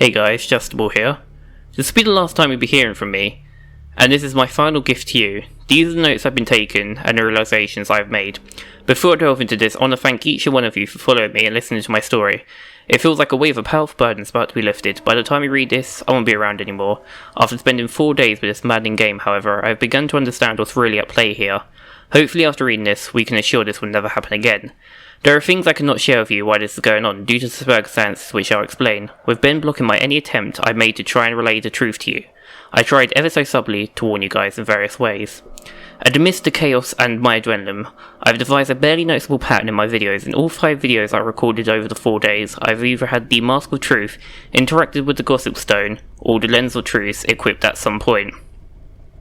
Hey guys, Jadusable here. This will be the last time you'll be hearing from me, and this is my final gift to you. These are the notes I've been taking and the realizations I've made. Before I delve into this, I want to thank each and one of you for following me and listening to my story. It feels like a wave of powerful burden is about to be lifted. By the time you read this, I won't be around anymore. After spending 4 days with this maddening game, however, I have begun to understand what's really at play here. Hopefully after reading this, we can assure this will never happen again. There are things I cannot share with you while this is going on due to circumstances which I'll explain, with Ben blocking my any attempt I made to try and relay the truth to you. I tried ever so subtly to warn you guys in various ways. Amidst the chaos and my adrenaline, I've devised a barely noticeable pattern in my videos. In all 5 videos I recorded over the 4 days, I've either had the Mask of Truth interacted with the Gossip Stone, or the Lens of Truth equipped at some point.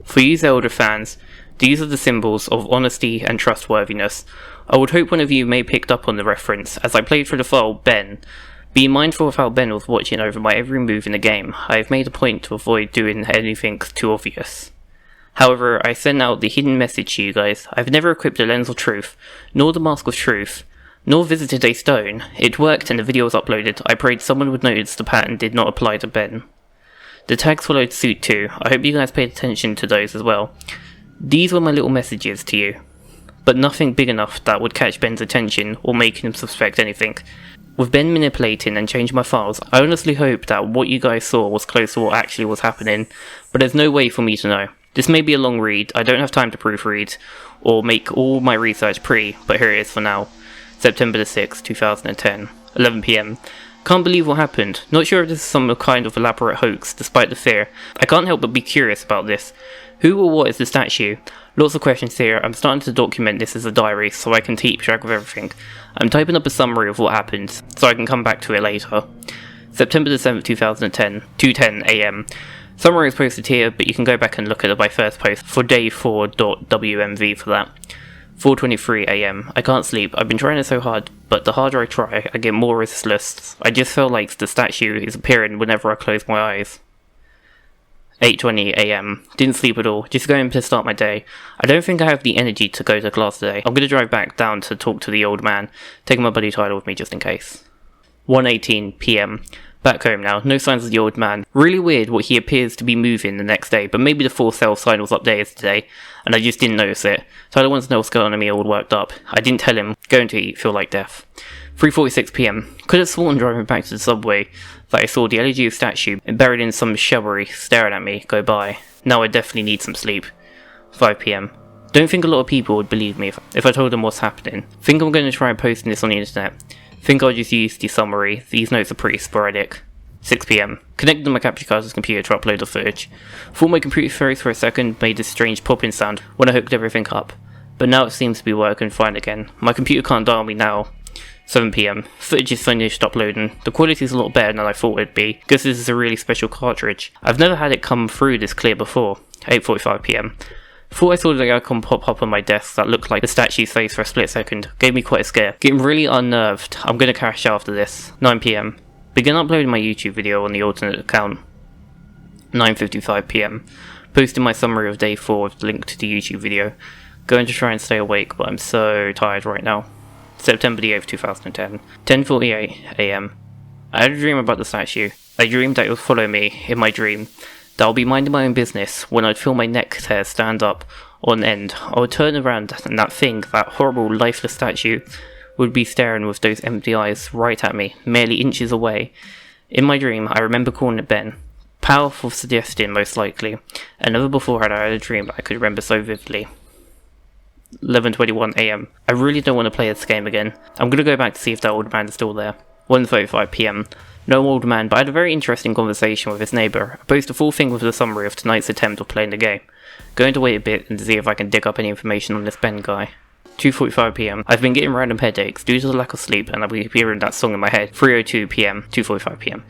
For you Zelda fans, these are the symbols of honesty and trustworthiness. I would hope one of you may picked up on the reference. As I played through the file Ben, being mindful of how Ben was watching over my every move in the game, I have made a point to avoid doing anything too obvious. However, I sent out the hidden message to you guys. I've never equipped the Lens of Truth, nor the Mask of Truth, nor visited a stone. It worked and the video was uploaded. I prayed someone would notice the pattern did not apply to Ben. The tags followed suit too. I hope you guys paid attention to those as well. These were my little messages to you, but nothing big enough that would catch Ben's attention or make him suspect anything. With Ben manipulating and changing my files, I honestly hope that what you guys saw was close to what actually was happening, but there's no way for me to know. This may be a long read, I don't have time to proofread or make all my research but here it is for now. September the 6th, 2010, 11 PM. Can't believe what happened. Not sure if this is some kind of elaborate hoax, despite the fear. I can't help but be curious about this. Who or what is the statue? Lots of questions here. I'm starting to document this as a diary so I can keep track of everything. I'm typing up a summary of what happened so I can come back to it later. September the 7th, 2010, 2:10 AM. Summary is posted here, but you can go back and look at my first post for day 4.wmv for that. 4:23 AM. I can't sleep. I've been trying it so hard, but the harder I try, I get more restless. I just feel like the statue is appearing whenever I close my eyes. 8:20 AM. Didn't sleep at all, just going to start my day. I don't think I have the energy to go to class today. I'm going to drive back down to talk to the old man, taking my buddy Tyler with me just in case. 1:18 PM. Back home now, no signs of the old man. Really weird what he appears to be moving the next day, but maybe the full self sign was up there yesterday, and I just didn't notice it. Tyler wants to know what's going on and me all worked up. I didn't tell him. Going to eat, feel like death. 3:46 PM. Could have sworn driving back to the subway that I saw the LGU statue buried in some shrubbery staring at me go by. Now I definitely need some sleep. 5 PM. Don't think a lot of people would believe me if I told them what's happening. Think I'm going to try posting this on the internet. Think I'll just use the summary. These notes are pretty sporadic. 6 PM. Connected to my capture card to the computer to upload the footage. Thought my computer froze for a second, made this strange popping sound when I hooked everything up. But now it seems to be working fine again. My computer can't dial me now. 7 PM. Footage is finished uploading. The quality is a lot better than I thought it'd be, because this is a really special cartridge. I've never had it come through this clear before. 8:45 PM. Thought I saw the icon pop up on my desk that looked like the statue's face for a split second. Gave me quite a scare. Getting really unnerved. I'm gonna crash after this. 9 PM. Begin uploading my YouTube video on the alternate account. 9:55 PM. Posting my summary of day 4 with the link to the YouTube video. Going to try and stay awake, but I'm so tired right now. September the 8th, 2010. 10:48 AM. I had a dream about the statue. I dreamed that it would follow me in my dream. That I'll be minding my own business when I'd feel my neck hair stand up on end. I would turn around and that thing, that horrible lifeless statue, would be staring with those empty eyes right at me, merely inches away. In my dream, I remember calling it Ben. Powerful suggestion, most likely. And never before had I had a dream that I could remember so vividly. 11:21 AM. I really don't want to play this game again. I'm gonna go back to see if that old man is still there. 1:35 PM. No old man, but I had a very interesting conversation with his neighbour. I posted a full thing with the summary of tonight's attempt of playing the game. Going to wait a bit and see if I can dig up any information on this Ben guy. 2:45 PM. I've been getting random headaches due to the lack of sleep and I'll be hearing that song in my head. 3:02 PM. 2:45 PM.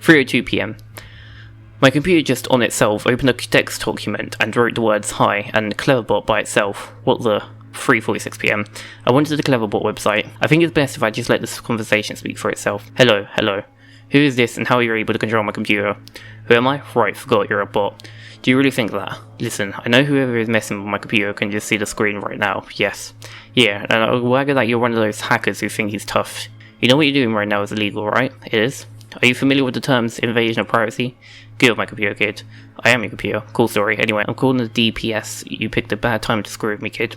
3:02 PM. My computer just on itself opened a text document and wrote the words hi and Cleverbot by itself. What the? 3:46 PM. I went to the Cleverbot website. I think it's best if I just let this conversation speak for itself. Hello. Who is this and how are you able to control my computer? Who am I? Right, forgot you're a bot. Do you really think that? Listen, I know whoever is messing with my computer can just see the screen right now. Yes. Yeah, and I'll wagger that you're one of those hackers who think he's tough. You know what you're doing right now is illegal, right? It is? Are you familiar with the terms invasion of privacy? Get off my computer, kid. I am your computer. Cool story. Anyway, I'm calling the DPS. You picked a bad time to screw with me, kid.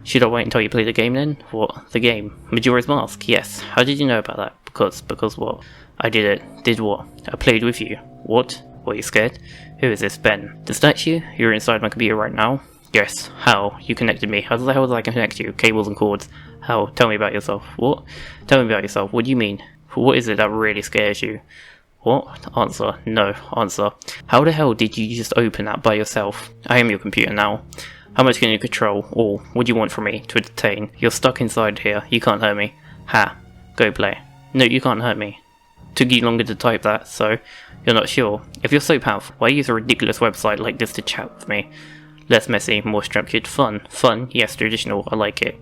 Should I wait until you play the game then? What? The game? Majora's Mask? Yes. How did you know about that? Because what? I did it. Did what? I played with you. What? Were you scared? Who is this, Ben? The statue? You're inside my computer right now? Yes. How? You connected me. How the hell did I connect you? Cables and cords. How? Tell me about yourself. What? Tell me about yourself. What do you mean? What is it that really scares you? What? Answer. No. Answer. How the hell did you just open that by yourself? I am your computer now. How much can you control? Or what do you want from me to entertain? You're stuck inside here. You can't hurt me. Ha. Go play. No, you can't hurt me. Took you longer to type that, so you're not sure. If you're so powerful, why use a ridiculous website like this to chat with me? Less messy, more structured, fun. Fun? Yes, traditional. I like it.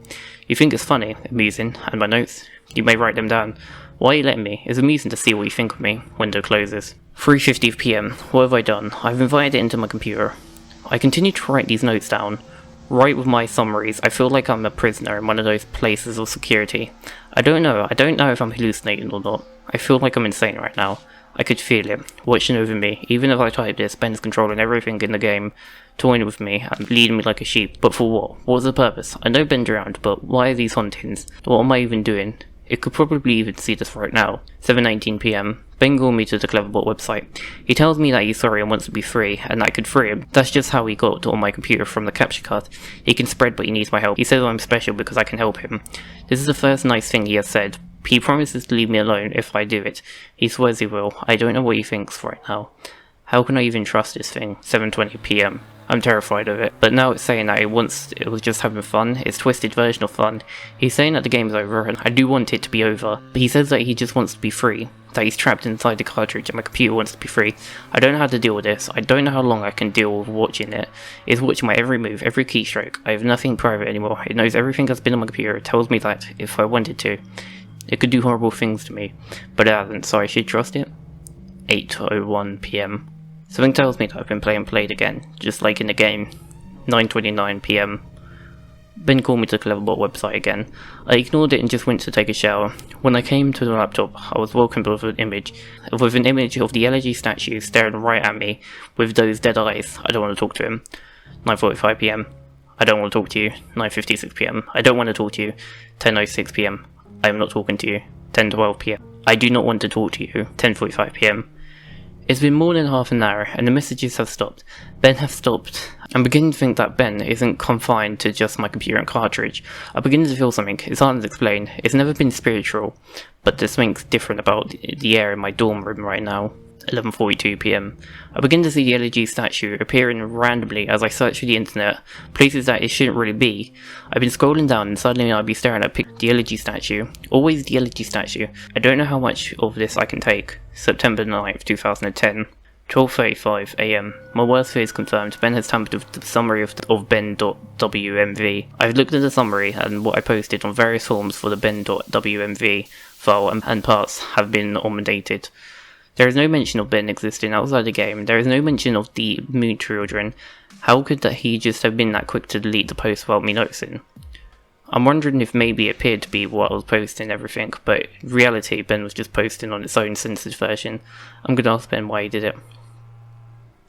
You think it's funny, amusing, and my notes? You may write them down. Why are you letting me? It's amusing to see what you think of me. Window closes. 3:50 PM. What have I done? I've invited it into my computer. I continue to write these notes down. Write with my summaries. I feel like I'm a prisoner in one of those places of security. I don't know if I'm hallucinating or not. I feel like I'm insane right now. I could feel it, watching over me. Even if I type this, Ben's controlling everything in the game, toying with me and leading me like a sheep. But for what? What was the purpose? I know Ben drowned, but why are these hauntings? What am I even doing? It could probably even see this right now. 7:19 PM. Ben called me to the Cleverbot website. He tells me that he's sorry and wants to be free, and that I could free him. That's just how he got on my computer from the capture card. He can spread, but he needs my help. He says I'm special because I can help him. This is the first nice thing he has said. He promises to leave me alone if I do it. He swears he will. I don't know what he thinks right now. How can I even trust this thing? 7:20 PM. I'm terrified of it. But now it's saying that it was just having fun. It's twisted version of fun. He's saying that the game's over, and I do want it to be over. But he says that he just wants to be free. That he's trapped inside the cartridge and my computer wants to be free. I don't know how to deal with this. I don't know how long I can deal with watching it. It's watching my every move, every keystroke. I have nothing private anymore. It knows everything that's been on my computer. It tells me that if I wanted to, it could do horrible things to me. But it hasn't, so I should trust it. 8:01 PM. Something tells me that I've been played again, just like in the game. 9:29 PM. Ben called me to the Cleverbot website again. I ignored it and just went to take a shower. When I came to the laptop, I was welcomed with an image of the elegy statue staring right at me with those dead eyes. I don't want to talk to him. 9:45 PM. I don't want to talk to you. 9:56 PM. I don't want to talk to you. 10:06 PM. I am not talking to you. 10:12 PM. I do not want to talk to you. 10:45 PM. It's been more than half an hour, and the messages have stopped. Ben has stopped. I'm beginning to think that Ben isn't confined to just my computer and cartridge. I'm beginning to feel something. It's hard to explain. It's never been spiritual, but there's something different about the air in my dorm room right now. 11:42 PM. I begin to see the LG statue appearing randomly as I search through the internet, places that it shouldn't really be. I've been scrolling down and suddenly I'll be staring at the LG statue. Always the LG statue. I don't know how much of this I can take. September 9th, 2010. 12:35 AM. My worst fear is confirmed. Ben has tampered with the summary of ben.wmv. I've looked at the summary and what I posted on various forms for the ben.wmv file and parts have been omnidated. There is no mention of Ben existing outside the game. There is no mention of the Moon Children. How could that he just have been that quick to delete the post without me noticing? I'm wondering if maybe it appeared to be what I was posting and everything, but in reality Ben was just posting on its own censored version. I'm gonna ask Ben why he did it.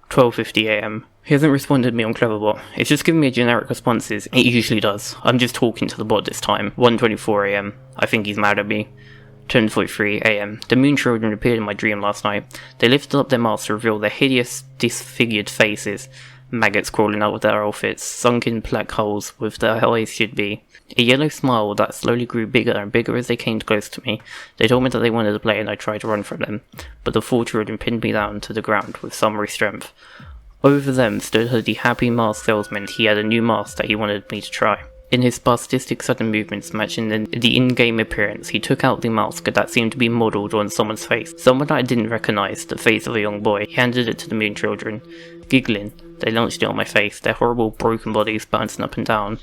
12:50 AM. He hasn't responded to me on Cleverbot. It's just giving me generic responses. It usually does. I'm just talking to the bot this time. 1:24 AM. I think he's mad at me. 10:43 AM. The Moon Children appeared in my dream last night. They lifted up their masks to reveal their hideous, disfigured faces. Maggots crawling out of their outfits, sunken black holes with their eyes should be. A yellow smile that slowly grew bigger and bigger as they came close to me. They told me that they wanted to play and I tried to run from them, but the 4 children pinned me down to the ground with summary strength. Over them stood the happy masked salesman. He had a new mask that he wanted me to try. In his spastic sudden movements matching the in-game appearance, he took out the mask that seemed to be modelled on someone's face. Someone that I didn't recognise, the face of a young boy. He handed it to the Moon Children. Giggling, they launched it on my face, their horrible broken bodies bouncing up and down.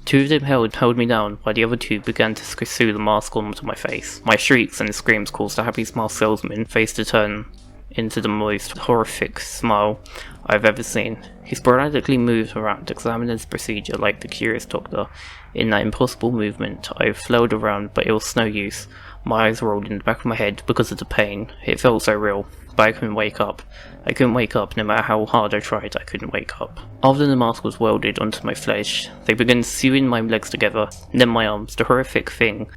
2 of them held me down, while the other 2 began to sew the mask onto my face. My shrieks and screams caused the happy masked salesman face to turn into the most horrific smile I've ever seen. He sporadically moved around, examining his procedure like the curious doctor. In that impossible movement, I flailed around, but it was no use. My eyes rolled in the back of my head because of the pain. It felt so real, but I couldn't wake up. I couldn't wake up no matter how hard I tried, I couldn't wake up. After the mask was welded onto my flesh, they began sewing my legs together, and then my arms, the horrific feeling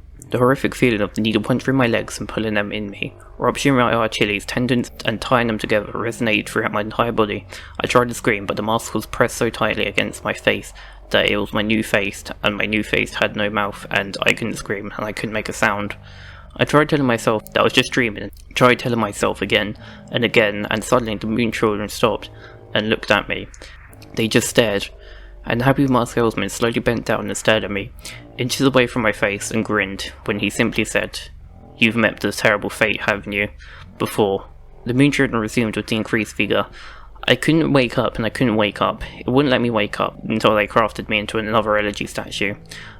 of the needle punching my legs and pulling them in me. Rupturing my Achilles tendons and tying them together resonated throughout my entire body. I tried to scream, but the mask was pressed so tightly against my face that it was my new face, and my new face had no mouth, and I couldn't scream, and I couldn't make a sound. I tried telling myself that I was just dreaming, tried telling myself again, and suddenly the moon children stopped and looked at me. They just stared, and the happy masked salesman slowly bent down and stared at me, inches away from my face, and grinned, when he simply said, "You've met this terrible fate, haven't you?" Before. The moon children resumed with the increased vigor. I couldn't wake up, and I couldn't wake up. It wouldn't let me wake up until they crafted me into another elegy statue.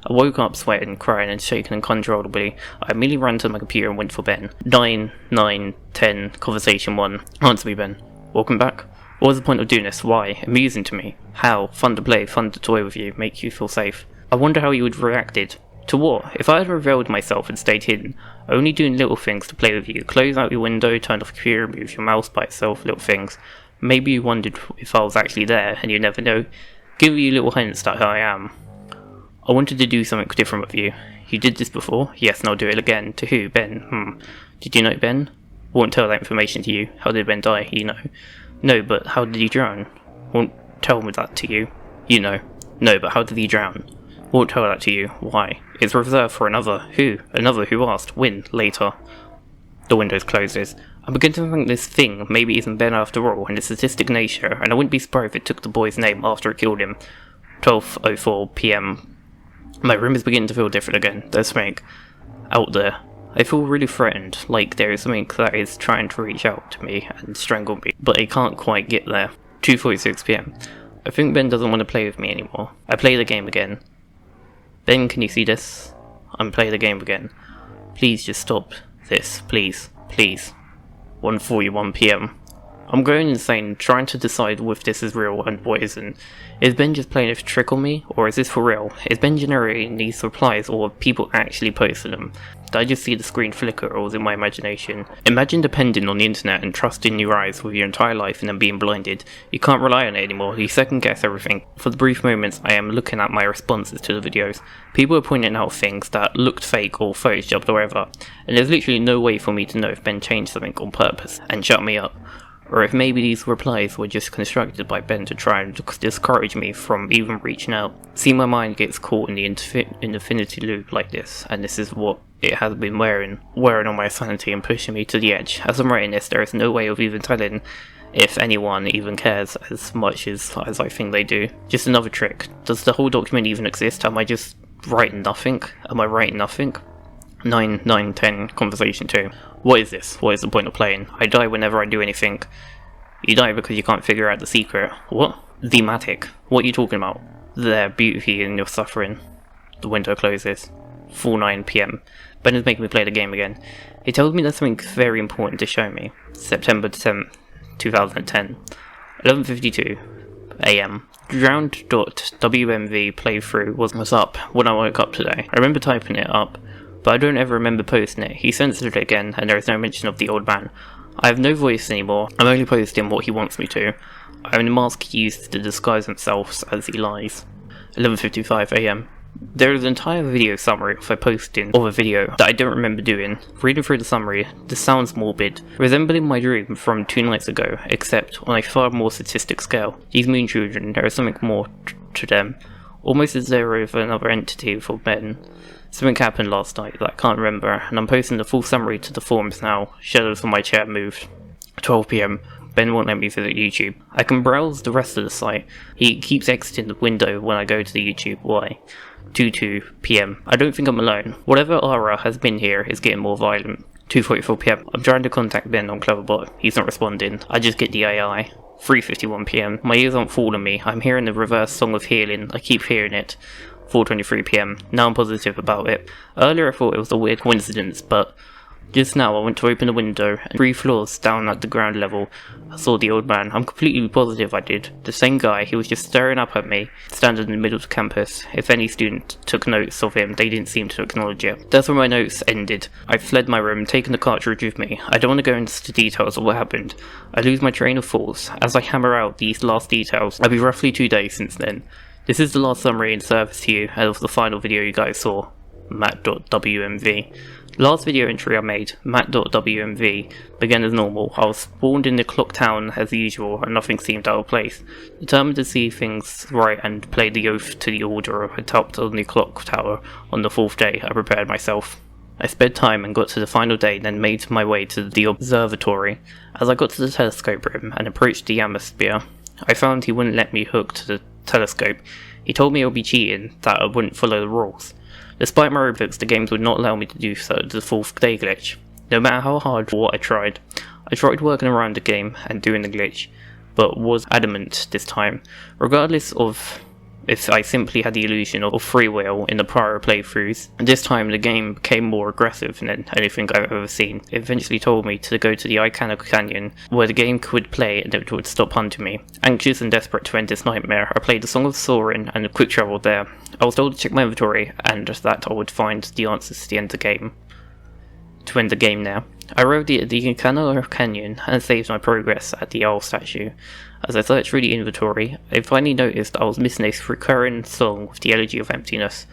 I woke up sweating, crying, and shaking uncontrollably. I immediately ran to my computer and went for Ben. 9, 9, 10, conversation 1. Answer me, Ben. Welcome back. What was the point of doing this? Why? Amusing to me. How? Fun to play, fun to toy with you, make you feel safe. I wonder how you would have reacted. To what? If I had revealed myself and stayed hidden, only doing little things to play with you, close out your window, turn off the computer, move your mouse by itself, little things. Maybe you wondered if I was actually there, and you never know. Give you little hints that I am. I wanted to do something different with you. You did this before? Yes, and I'll do it again. To who? Ben. Did you know Ben? Won't tell that information to you. How did Ben die? You know. No, but how did he drown? Won't tell me that to you. You know. No, but how did he drown? Won't tell that to you. Why? It's reserved for another. Who? Another who asked. When? Later. The window closes. I begin to think this thing maybe isn't Ben after all, and it's sadistic nature, and I wouldn't be surprised if it took the boy's name after it killed him. 12:04 PM. My room is beginning to feel different again. There's something out there. I feel really threatened, like there is something that is trying to reach out to me and strangle me, but it can't quite get there. 2:46 PM. I think Ben doesn't want to play with me anymore. I play the game again. Ben, can you see this? I'm playing the game again. Please just stop this, please, please. 1:41 PM. I'm going insane, trying to decide if this is real and what isn't. Is Ben just playing a trick on me, or is this for real? Is Ben generating these replies, or are people actually posting them? Did I just see the screen flicker, or was it my imagination? Imagine depending on the internet and trusting your eyes with your entire life and then being blinded. You can't rely on it anymore, you second guess everything. For the brief moments I am looking at my responses to the videos, people are pointing out things that looked fake or photoshopped or whatever, and there's literally no way for me to know if Ben changed something on purpose and shut me up. Or if maybe these replies were just constructed by Ben to try and discourage me from even reaching out. See, my mind gets caught in the infinity loop like this, and this is what it has been wearing on my sanity and pushing me to the edge. As I'm writing this, there is no way of even telling if anyone even cares as much as I think they do. Just another trick. Does the whole document even exist? Am I just writing nothing? Am I writing nothing? 9, 9, 10, conversation 2. What is this? What is the point of playing? I die whenever I do anything. You die because you can't figure out the secret. What? Thematic. What are you talking about? Their beauty in your suffering. The window closes. 4:09 PM. Ben is making me play the game again. He tells me there's something very important to show me. September 10th, 2010. 11:52 AM. Drowned.wmv playthrough was up when I woke up today. I remember typing it up, but I don't ever remember posting it. He censored it again, and there is no mention of the old man. I have no voice anymore. I'm only posting what he wants me to. I'm the mask he used to disguise himself as he lies. 11:55 AM. There is an entire video summary of a posting of a video that I don't remember doing. Reading through the summary, this sounds morbid, resembling my dream from 2 nights ago, except on a far more sadistic scale. These moon children, there is something more to them, almost as there is another entity for men. Something happened last night that I can't remember, and I'm posting the full summary to the forums now. Shadows on my chair moved. 12 PM. Ben won't let me visit YouTube. I can browse the rest of the site. He keeps exiting the window when I go to the YouTube. Why? 2:02 PM. I don't think I'm alone. Whatever aura has been here is getting more violent. 2:44 PM. I'm trying to contact Ben on Cleverbot. He's not responding. I just get the AI. 3:51 PM. My ears aren't fooling me. I'm hearing the reverse song of healing. I keep hearing it. 4:23 PM. Now I'm positive about it. Earlier I thought it was a weird coincidence, but Just now I went to open the window, and 3 floors down at the ground level, I saw the old man. I'm completely positive I did. The same guy, he was just staring up at me, standing in the middle of the campus. If any student took notice of him, they didn't seem to acknowledge it. That's where my notes ended. I fled my room, taking the cartridge with me. I don't want to go into the details of what happened. I lose my train of thoughts. As I hammer out these last details, it'll be roughly 2 days since then. This is the last summary and service to you of the final video you guys saw. Matt.wmv. Last video entry I made, Matt.wmv, began as normal. I was spawned in the clock town as usual and nothing seemed out of place. Determined to see things right and play the oath to the order atop on the clock tower on the 4th day, I prepared myself. I sped time and got to the final day, then made my way to the observatory. As I got to the telescope room and approached the atmosphere, I found he wouldn't let me hook to the telescope. He told me it would be cheating, that I wouldn't follow the rules. Despite my roadblocks, the games would not allow me to do so to the 4th day glitch. No matter how hard or what I tried working around the game and doing the glitch, but was adamant this time. Regardless of if I simply had the illusion of free will in the prior playthroughs, this time the game became more aggressive than anything I've ever seen. It eventually told me to go to the Icano Canyon, where the game could play and it would stop hunting me. Anxious and desperate to end this nightmare, I played the Song of Soarin' and quick traveled there. I was told to check my inventory and that I would find the answers to the end of the game. To end the game now. I arrived at the Icano Canyon and saved my progress at the owl statue. As I searched through the inventory, I finally noticed I was missing a recurring song with the Elegy of Emptiness.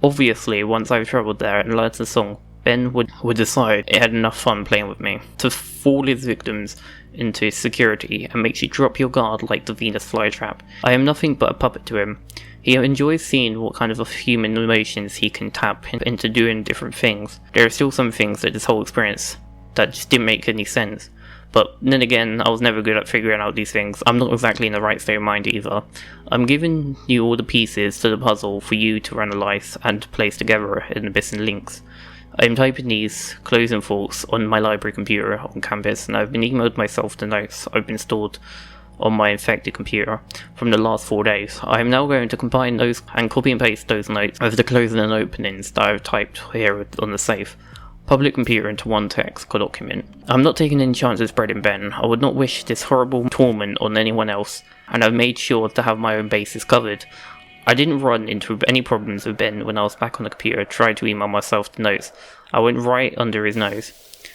Obviously, once I've travelled there and learned the song, Ben would decide it had enough fun playing with me to fool his victims into security and makes you drop your guard like the Venus flytrap. I am nothing but a puppet to him. He enjoys seeing what kind of human emotions he can tap into doing different things. There are still some things that this whole experience that just didn't make any sense. But then again, I was never good at figuring out these things. I'm not exactly in the right state of mind either. I'm giving you all the pieces to the puzzle for you to analyse and place together in the missing links. I'm typing these closing thoughts on my library computer on campus, and I've been emailed myself the notes I've been stored on my infected computer from the last 4 days. I am now going to combine those and copy and paste those notes with the closing and openings that I've typed here on the safe public computer into one text document. I'm not taking any chances spreading Ben. I would not wish this horrible torment on anyone else, and I've made sure to have my own bases covered. I didn't run into any problems with Ben when I was back on the computer trying to email myself the notes. I went right under his nose.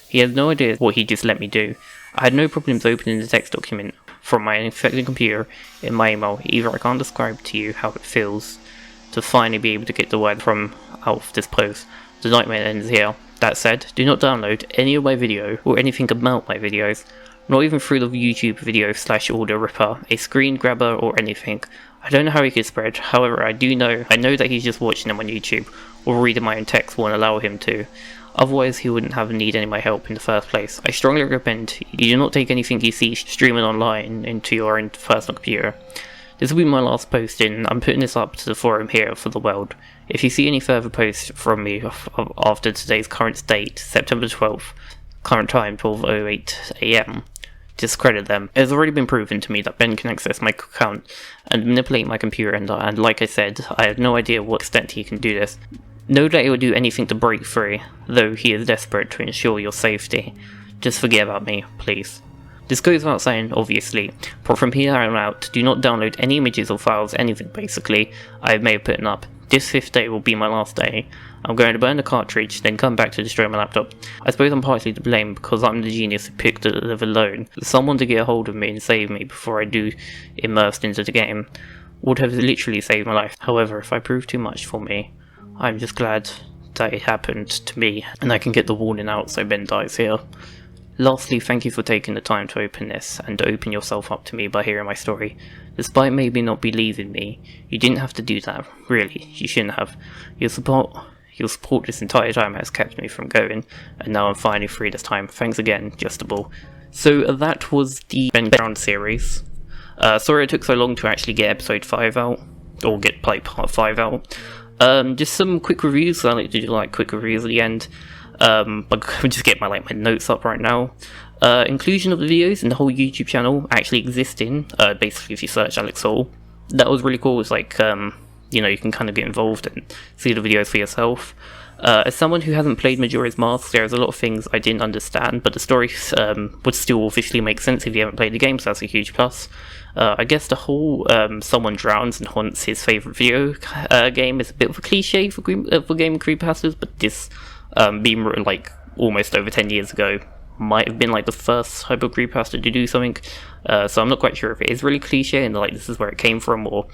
He has no idea what he just let me do. I had no problems opening the text document from my infected computer in my email. Either I can't describe to you how it feels to finally be able to get the word from out of this post. The nightmare ends here. That said, do not download any of my video or anything about my videos, not even through the YouTube video / audio ripper, a screen grabber or anything. I don't know how he could spread, however I know that he's just watching them on YouTube, or reading my own text won't allow him to. Otherwise he wouldn't have need any of my help in the first place. I strongly recommend you do not take anything you see streaming online into your own personal computer. This will be my last posting. I'm putting this up to the forum here for the world. If you see any further posts from me after today's current date, September 12th, current time 12:08 AM, discredit them. It has already been proven to me that Ben can access my account and manipulate my computer, and like I said, I have no idea what extent he can do this. Know that he will do anything to break free, though he is desperate to ensure your safety. Just forget about me, please. This goes without saying, obviously, but from here on out, do not download any images or files, anything basically, I may have put up. This 5th day will be my last day. I'm going to burn the cartridge, then come back to destroy my laptop. I suppose I'm partly to blame because I'm the genius who picked it alone. Someone to get a hold of me and save me before I do immersed into the game would have literally saved my life. However, if I prove too much for me, I'm just glad that it happened to me and I can get the warning out so Ben dies here. Lastly, thank you for taking the time to open this and open yourself up to me by hearing my story. Despite maybe not believing me, you didn't have to do that. Really, you shouldn't have. Your support this entire time has kept me from going, and now I'm finally free this time. Thanks again, Jadusable. So that was the Ben Brown series. Sorry it took so long to actually get episode 5 out, or get part 5 out. Just some quick reviews. I like to do quick reviews at the end. But I'm just getting my notes up right now. Inclusion of the videos in the whole YouTube channel actually existing. Basically, if you search Alex Hall, that was really cool. It's you know, you can kind of get involved and see the videos for yourself. As someone who hasn't played Majora's Mask, there's a lot of things I didn't understand, but the story would still officially make sense if you haven't played the game, so that's a huge plus. I guess the whole someone drowns and haunts his favourite video game is a bit of a cliche for game creepypastas, but this being written like almost over 10 years ago might have been like the first type of creepypasta to do something, so I'm not quite sure if it is really cliche and like this is where it came from, or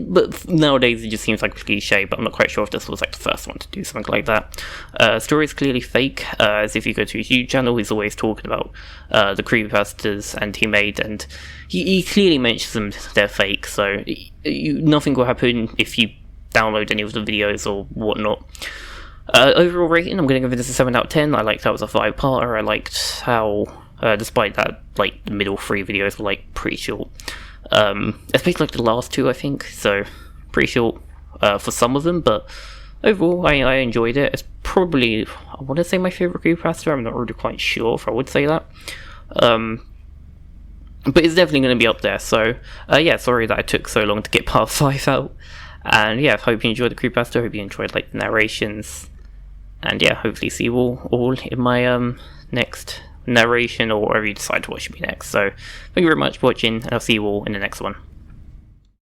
but nowadays it just seems like a cliche, but I'm not quite sure if this was like the first one to do something like that. Story is clearly fake, as if you go to his YouTube channel, he's always talking about the creepypastas and he made, and he clearly mentions them, they're fake, so nothing will happen if you download any of the videos or whatnot. Overall rating, I'm going to give this a 7 out of 10. I liked how it was a 5-parter. I liked how, despite that, like, the middle 3 videos were, like, pretty short. Especially, like, the last 2, I think. So, pretty short for some of them, but overall, I enjoyed it. It's probably, I want to say my favourite creepypasta. I'm not really quite sure if I would say that. But it's definitely going to be up there. So, yeah, sorry that it took so long to get part 5 out. And, yeah, hope you enjoyed the creepypasta. Hope you enjoyed, like, the narrations. And yeah, hopefully see you all in my next narration, or whatever you decide to watch me next. So thank you very much for watching, and I'll see you all in the next one.